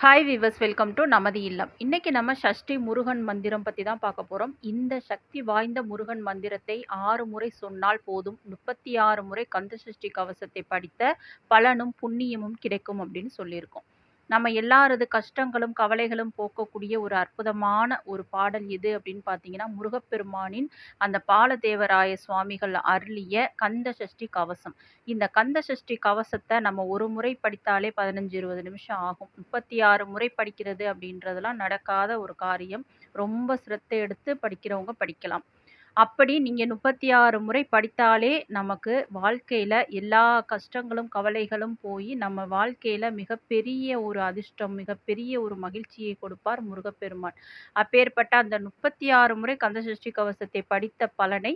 Hi viewers, welcome to நமது இல்லம். இன்னைக்கு நம்ம சஷ்டி முருகன் மந்திரம் பத்தி தான் பார்க்க போறோம். இந்த சக்தி வாய்ந்த முருகன் மந்திரத்தை 6 முறை சொன்னால் போதும். 36 முறை கந்த சஷ்டி கவசத்தை படித்த பலனும் புண்ணியமும் கிடைக்கும் அப்படின்னு சொல்லியிருக்கோம். நம்ம எல்லாரது கஷ்டங்களும் கவலைகளும் போக்கக்கூடிய ஒரு அற்புதமான ஒரு பாடல் எது அப்படின்னு பார்த்தீங்கன்னா, முருகப்பெருமானின் அந்த பாலதேவராய சுவாமிகள் அருளிய கந்த சஷ்டி கவசம். இந்த கந்த சஷ்டி கவசத்த நம்ம ஒரு முறை படித்தாலே 15, 20 நிமிஷம் ஆகும். 36 முறை படிக்கிறது அப்படின்றதெல்லாம் நடக்காத ஒரு காரியம். ரொம்ப சிரத்தை எடுத்து படிக்கிறவங்க படிக்கலாம். அப்படி நீங்க 36 முறை படித்தாலே நமக்கு வாழ்க்கையில எல்லா கஷ்டங்களும், கவலைகளும் போயி நம்ம வாழ்க்கையில மிகப்பெரிய ஒரு அதிர்ஷ்டம், மிகப்பெரிய ஒரு மகிழ்ச்சியை கொடுப்பார் முருகப்பெருமான். அப்பேற்பட்ட அந்த 36 முறை கந்தசஷ்டி கவசத்தை படித்த பலனை,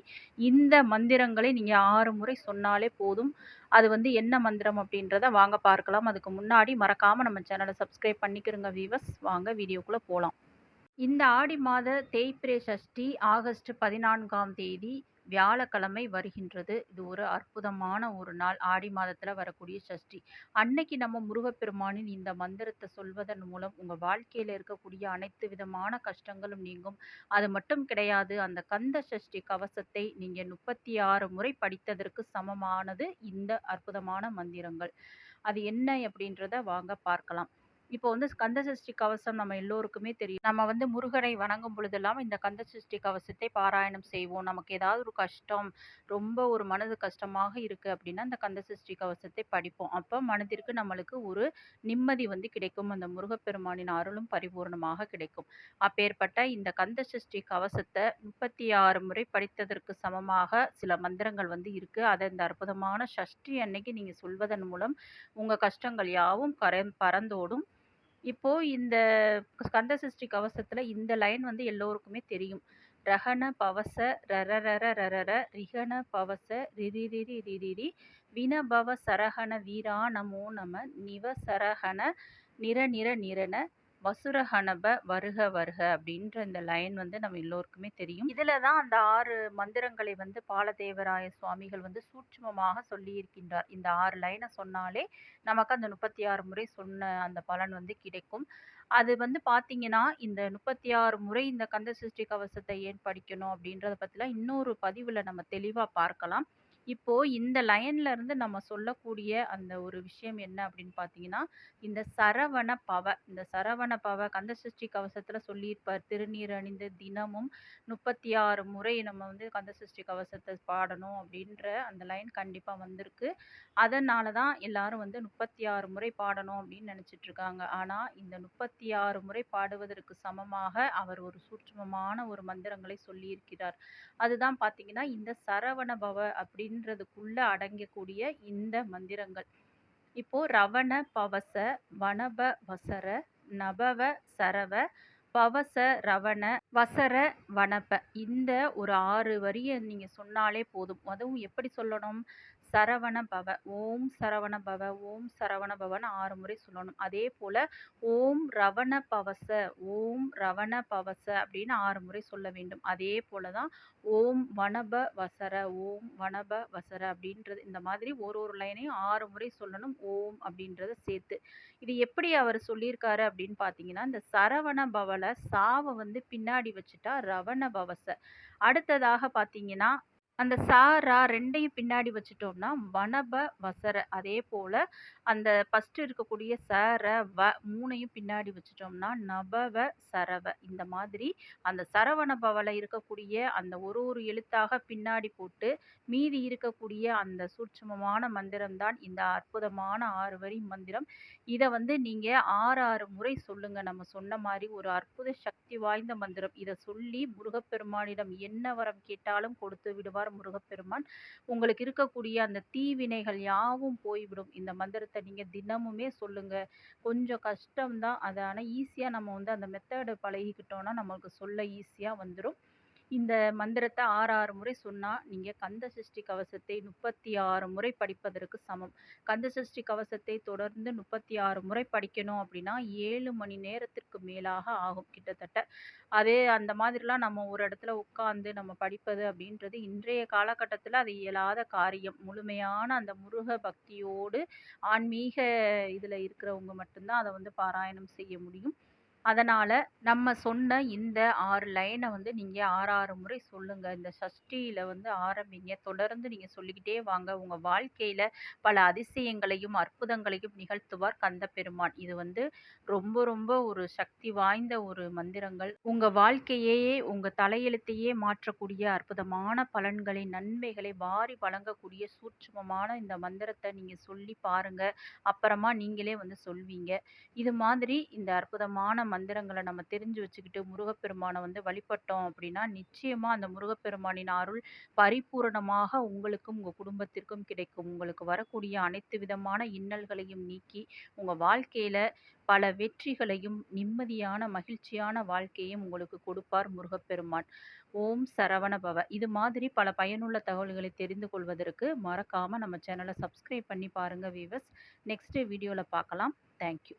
இந்த மந்திரங்களை நீங்க 6 முறை சொன்னாலே போதும். அது என்ன மந்திரம் அப்படின்றத வாங்க பார்க்கலாம். அதுக்கு முன்னாடி மறக்காம நம்ம சேனல சப்ஸ்கிரைப் பண்ணிக்கிறங்க வீவர்ஸ். வாங்க வீடியோக்குள்ள போலாம். இந்த ஆடி மாத தேய்பிறை சஷ்டி ஆகஸ்ட் 14ஆம் தேதி வியாழக்கிழமை வருகின்றது. இது ஒரு அற்புதமான ஒரு நாள். ஆடி மாதத்துல வரக்கூடிய சஷ்டி. அன்னைக்கு நம்ம முருகப்பெருமானின் இந்த மந்திரத்தை சொல்வதன் மூலம் உங்க வாழ்க்கையில இருக்கக்கூடிய அனைத்து விதமான கஷ்டங்களும் நீங்கும். அது மட்டும் கிடையாது. அந்த கந்த சஷ்டி கவசத்தை நீங்க 36 முறை படித்ததற்கு சமமானது இந்த அற்புதமான மந்திரங்கள். அது என்ன அப்படின்றத வாங்க பார்க்கலாம். இப்போ ஸ்கந்த சஷ்டி கவசம் நம்ம எல்லோருக்குமே தெரியும். நம்ம முருகனை வணங்கும் பொழுதெல்லாம் இந்த கந்த சஷ்டி கவசத்தை பாராயணம் செய்வோம். நமக்கு ஏதாவது ஒரு கஷ்டம், ரொம்ப ஒரு மனது கஷ்டமாக இருக்கு அப்படின்னா, அந்த கந்த சஷ்டி கவசத்தை படிப்போம். அப்போ மனதிற்கு நம்மளுக்கு ஒரு நிம்மதி கிடைக்கும். அந்த முருகப்பெருமானின் அருளும் பரிபூர்ணமாக கிடைக்கும். அப்பேற்பட்ட இந்த கந்த சஷ்டி கவசத்தை 36 முறை படித்ததற்கு சமமாக சில மந்திரங்கள் இருக்கு. அதை இந்த அற்புதமான சஷ்டி அன்னைக்கு நீங்க சொல்வதன் மூலம் உங்க கஷ்டங்கள் யாவும் பறந்தோடும். இப்போ இந்த ஸ்கந்த சஷ்டி கவசத்துல இந்த லைன் எல்லோருக்குமே தெரியும். ரஹண பவச ரரரர ரரர ரிஹண பவச ரிரிரிரி ரிரிரி வினபவ சரஹண வீரா நமோ நம நிவசரஹண நிரநிர நிரன வசுரஹணப வருக வருக அப்படின்ற இந்த லைன் நம்ம எல்லோருக்குமே தெரியும். இதுல தான் அந்த 6 மந்திரங்களை பாலதேவராய சுவாமிகள் சூட்சுமமாக சொல்லி இருக்கின்றார். இந்த 6 லைனை சொன்னாலே நமக்கு அந்த 36 முறை சொன்ன அந்த பலன் கிடைக்கும். அது பார்த்தீங்கன்னா, இந்த 36 முறை இந்த கந்த சஷ்டி கவசத்தை ஏன் படிக்கணும் அப்படின்றத பத்திலாம் இன்னொரு பதிவுல நம்ம தெளிவா பார்க்கலாம். இப்போ இந்த லைன்ல இருந்து நம்ம சொல்லக்கூடிய அந்த ஒரு விஷயம் என்ன அப்படின்னு பார்த்தீங்கன்னா, இந்த சரவண பவ கந்த சஷ்டி கவசத்துல சொல்லியிருப்பார். திருநீர் அணிந்து தினமும் 36 முறை நம்ம கந்த சஷ்டி கவசத்தை பாடணும் அப்படின்ற அந்த லைன் கண்டிப்பா வந்திருக்கு. அதனால தான் எல்லாரும் 36 முறை பாடணும் அப்படின்னு நினைச்சிட்டு இருக்காங்க. ஆனா இந்த 36 முறை பாடுவதற்கு சமமாக அவர் ஒரு சூட்சுமமான ஒரு மந்திரங்களை சொல்லியிருக்கிறார். அதுதான் பார்த்தீங்கன்னா, இந்த சரவண பவ அப்படின்றதுக்குள்ள அடங்கக்கூடிய இந்த மந்திரங்கள். இப்போ ரவண பவச வனப வசர நபவ சரவ பவச ரவண வசர வனப இந்த ஒரு 6 வரிய நீங்க சொன்னாலே போதும். அதுவும் எப்படி சொல்லணும்? சரவண பவ, ஓம் சரவண பவ, ஓம் சரவண பவன்னு 6 முறை சொல்லணும். அதே போல ஓம் ரவண பவச, ஓம் ரவண பவச அப்படின்னு 6 முறை சொல்ல வேண்டும். அதே போல தான் ஓம் வனப வசர, ஓம் வனப வசர அப்படின்றது இந்த மாதிரி ஒரு ஒரு லைனையும் 6 முறை சொல்லணும். ஓம் அப்படின்றத சேர்த்து. இது எப்படி அவர் சொல்லியிருக்காரு அப்படின்னு பார்த்தீங்கன்னா, இந்த சரவண பவல சாவ பின்னாடி வச்சுட்டா ரவண பவச. அடுத்ததாக பார்த்தீங்கன்னா, அந்த சா, ரா 2யும் பின்னாடி வச்சுட்டோம்னா வனப வசர. அதே போல அந்த ஃபர்ஸ்ட் இருக்கக்கூடிய ச, ர, வ 3யும் பின்னாடி வச்சுட்டோம்னா நபவ சரவ. இந்த மாதிரி அந்த சரவண பவல இருக்கக்கூடிய அந்த ஒரு ஒரு எழுத்தாக பின்னாடி போட்டு மீதி இருக்கக்கூடிய அந்த சூட்சுமமான மந்திரம் தான் இந்த அற்புதமான 6 வரி மந்திரம். இத நீங்க 6, 6 முறை சொல்லுங்க. நம்ம சொன்ன மாரி ஒரு அற்புத சக்தி வாய்ந்த மந்திரம். இத சொல்லி முருகப்பெருமானிடம் என்ன வரம் கேட்டாலும் கொடுத்து விடுவார் முருகப்பெருமான். உங்களுக்கு இருக்கக்கூடிய அந்த தீவினைகள் யாவும் போய்விடும். இந்த மந்திரத்த நீங்க தினமுமே சொல்லுங்க. கொஞ்சம் கஷ்டம் தான். அது ஆனா ஈஸியா நம்ம அந்த மெத்தேட பழகிக்கிட்டோம்னா, நமக்கு சொல்ல ஈஸியா வந்துரும். இந்த மந்திரத்த 6 முறை சொன்னா, நீங்க கந்த சஷ்டி கவசத்தை 36 முறை படிப்பதற்கு சமம். கந்த சஷ்டி கவசத்தை தொடர்ந்து 36 முறை படிக்கணும் அப்படின்னா, 7 மணி நேரத்திற்கு மேலாக ஆகும் கிட்டத்தட்ட. அதே அந்த மாதிரிலாம் நம்ம ஒரு இடத்துல உட்கார்ந்து நம்ம படிப்பது அப்படின்றது இன்றைய காலகட்டத்தில அது இயலாத காரியம். முழுமையான அந்த முருக பக்தியோடு ஆன்மீக இதில இருக்கிறவங்க மட்டும் தான் அத வந்து பாராயணம் செய்ய முடியும். அதனால, நம்ம சொன்ன இந்த 6 லைன வந்து நீங்க 6, 6 முறை சொல்லுங்க. இந்த சஷ்டியில வந்து ஆரம்பிங்க. தொடர்ந்து நீங்க சொல்லிக்கிட்டே வாங்க. உங்க வாழ்க்கையில பல அதிசயங்களையும், அற்புதங்களையும் நிகழ்த்துவார் கந்தப்பெருமான். இது வந்து ரொம்ப, ரொம்ப ஒரு சக்தி வாய்ந்த ஒரு மந்திரங்கள். உங்க வாழ்க்கையையே, உங்க தலையெழுத்தையே மாற்றக்கூடிய அற்புதமான பலன்களை, நன்மைகளை வாரி வழங்கக்கூடிய சூட்சுமமான இந்த மந்திரத்த நீங்க சொல்லி பாருங்க. அப்புறமா நீங்களே வந்து சொல்வீங்க. இது மாதிரி இந்த அற்புதமான மந்திரங்கள நம்ம தெரிஞ்சு வச்சுக்கிட்டு முருகப்பெருமான வந்து வழிபட்டோம் அப்படின்னா, நிச்சயமா அந்த முருகப்பெருமானின் அருள் பரிபூரணமாக உங்களுக்கும், உங்க குடும்பத்திற்கும் கிடைக்கும். உங்களுக்கு வரக்கூடிய அனைத்து விதமான இன்னல்களையும் நீக்கி, உங்க வாழ்க்கையில பல வெற்றிகளையும், நிம்மதியான, மகிழ்ச்சியான வாழ்க்கையும் உங்களுக்கு கொடுப்பார் முருகப்பெருமான். ஓம் சரவண பவ! இது மாதிரி பல பயனுள்ள தகவல்களை தெரிந்து கொள்வதற்கு மறக்காம நம்ம சேனல சப்ஸ்கிரைப் பண்ணி பாருங்க வீவர்ஸ். நெக்ஸ்ட் வீடியோல பார்க்கலாம். Thank you.